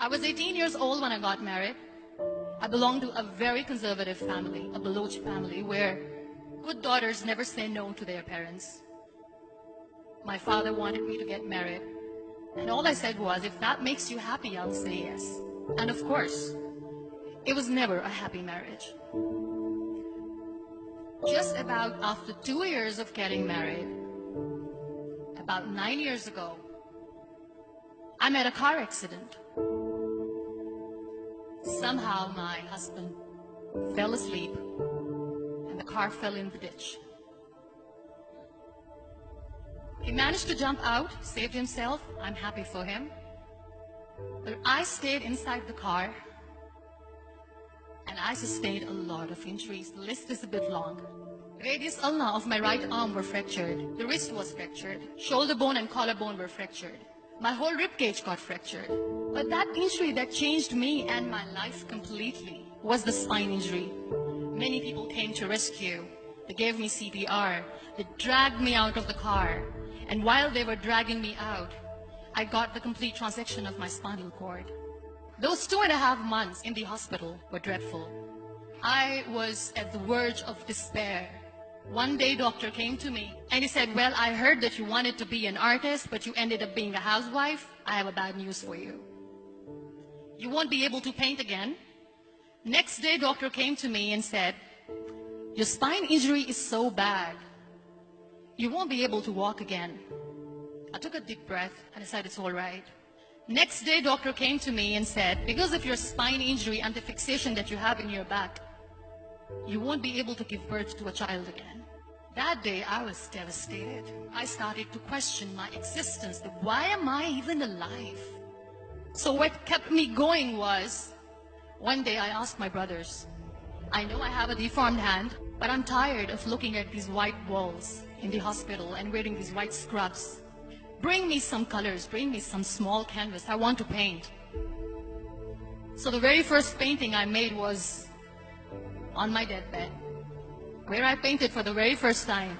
I was 18 years old when I got married. I belonged to a very conservative family, a Baloch family, where good daughters never say no to their parents. My father wanted me to get married, and all I said was, if that makes you happy, I'll say yes. And of course, it was never a happy marriage. Just about after 2 years of getting married, about 9 years ago, I met a car accident. Somehow my husband fell asleep and the car fell in the ditch. He managed to jump out, saved himself. I'm happy for him. But I stayed inside the car and I sustained a lot of injuries. The list is a bit long. Radius ulna of my right arm were fractured. The wrist was fractured. Shoulder bone and collarbone were fractured. My whole rib cage got fractured. But that injury that changed me and my life completely was the spine injury. Many people came to rescue. They gave me CPR. They dragged me out of the car. And while they were dragging me out, I got the complete transection of my spinal cord. Those 2.5 months in the hospital were dreadful. I was at the verge of despair. One day, doctor came to me and he said, well, I heard that you wanted to be an artist, but you ended up being a housewife. I have a bad news for you. You won't be able to paint again. Next day, doctor came to me and said, your spine injury is so bad, you won't be able to walk again. I took a deep breath and I said, it's all right. Next day, doctor came to me and said, because of your spine injury and the fixation that you have in your back, you won't be able to give birth to a child again. That day, I was devastated. I started to question my existence. Why am I even alive? So what kept me going was, one day I asked my brothers, I know I have a deformed hand, but I'm tired of looking at these white walls in the hospital and wearing these white scrubs. Bring me some colors, bring me some small canvas. I want to paint. So the very first painting I made was on my deathbed, where I painted for the very first time.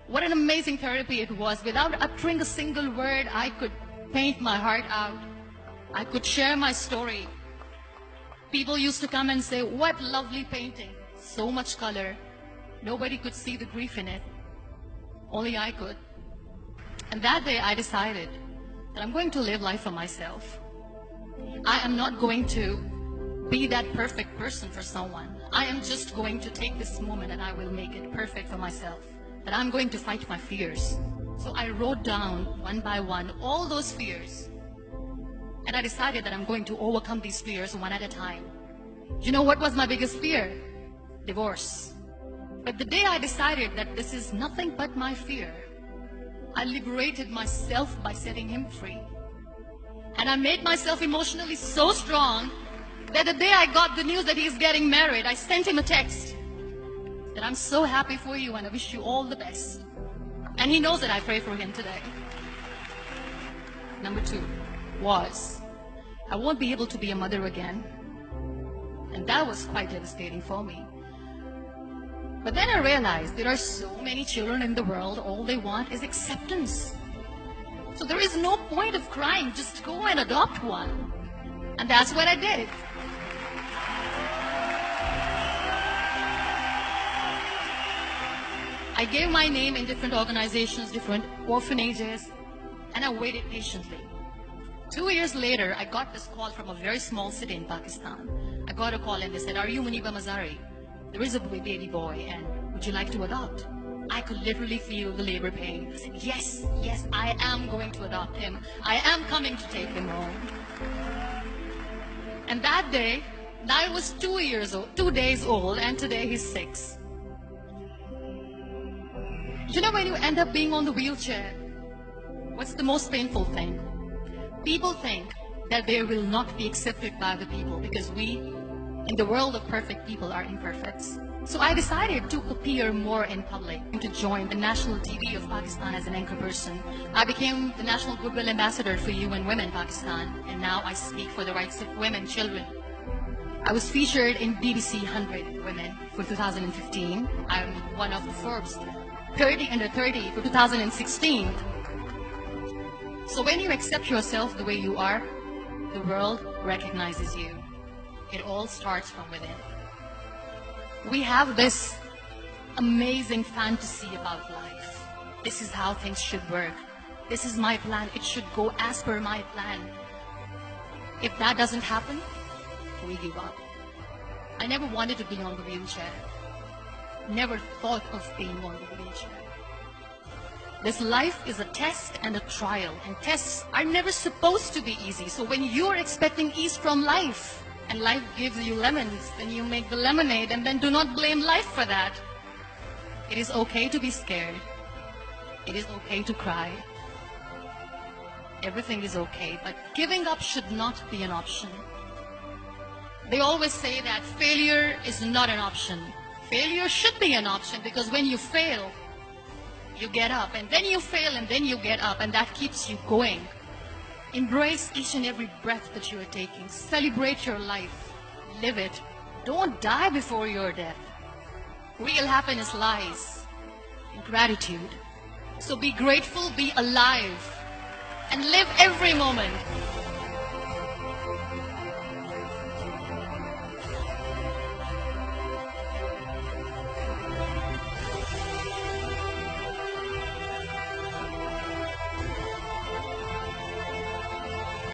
What an amazing therapy it was. Without uttering a single word, I could paint my heart out. I could share my story. People used to come and say, what lovely painting. So much color. Nobody could see the grief in it. Only I could. And that day I decided that I'm going to live life for myself. I am not going to be that perfect person for someone. I am just going to take this moment and I will make it perfect for myself. And I'm going to fight my fears. So I wrote down one by one all those fears. And I decided that I'm going to overcome these fears one at a time. You know what was my biggest fear? Divorce. But the day I decided that this is nothing but my fear, I liberated myself by setting him free. And I made myself emotionally so strong that the day I got the news that he's getting married, I sent him a text that I'm so happy for you and I wish you all the best. And he knows that I pray for him today. Number 2 was, I won't be able to be a mother again. And that was quite devastating for me. But then I realized there are so many children in the world, all they want is acceptance. So there is no point of crying, just go and adopt one. And that's what I did. I gave my name in different organizations, different orphanages, and I waited patiently. 2 years later, I got this call from a very small city in Pakistan. I got a call and they said, are you Muniba Mazari? There is a baby boy and would you like to adopt? I could literally feel the labor pain. I said, yes, yes, I am going to adopt him. I am coming to take him home. And that day, I was 2 days old, and today he's 6. You know, when you end up being on the wheelchair, what's the most painful thing? People think that they will not be accepted by the people because we, in the world of perfect people, are imperfects. So I decided to appear more in public and to join the national TV of Pakistan as an anchor person. I became the National Goodwill Ambassador for UN Women Pakistan, and now I speak for the rights of women, children. I was featured in BBC 100 Women for 2015. I'm one of the Forbes 30 under 30 for 2016. So when you accept yourself the way you are, the world recognizes you. It all starts from within. We have this amazing fantasy about life. This is how things should work. This is my plan. It should go as per my plan. If that doesn't happen, we give up. I never wanted to be on the wheelchair. Never thought of being on the wheelchair. This life is a test and a trial, and tests are never supposed to be easy. So when you're expecting ease from life, and life gives you lemons, then you make the lemonade, and then do not blame life for that. It is okay to be scared. It is okay to cry. Everything is okay, but giving up should not be an option. They always say that failure is not an option. Failure should be an option, because when you fail, you get up, and then you fail, and then you get up, and that keeps you going. Embrace each and every breath that you are taking. Celebrate your life. Live it. Don't die before your death. Real happiness lies in gratitude. So be grateful, be alive, and live every moment.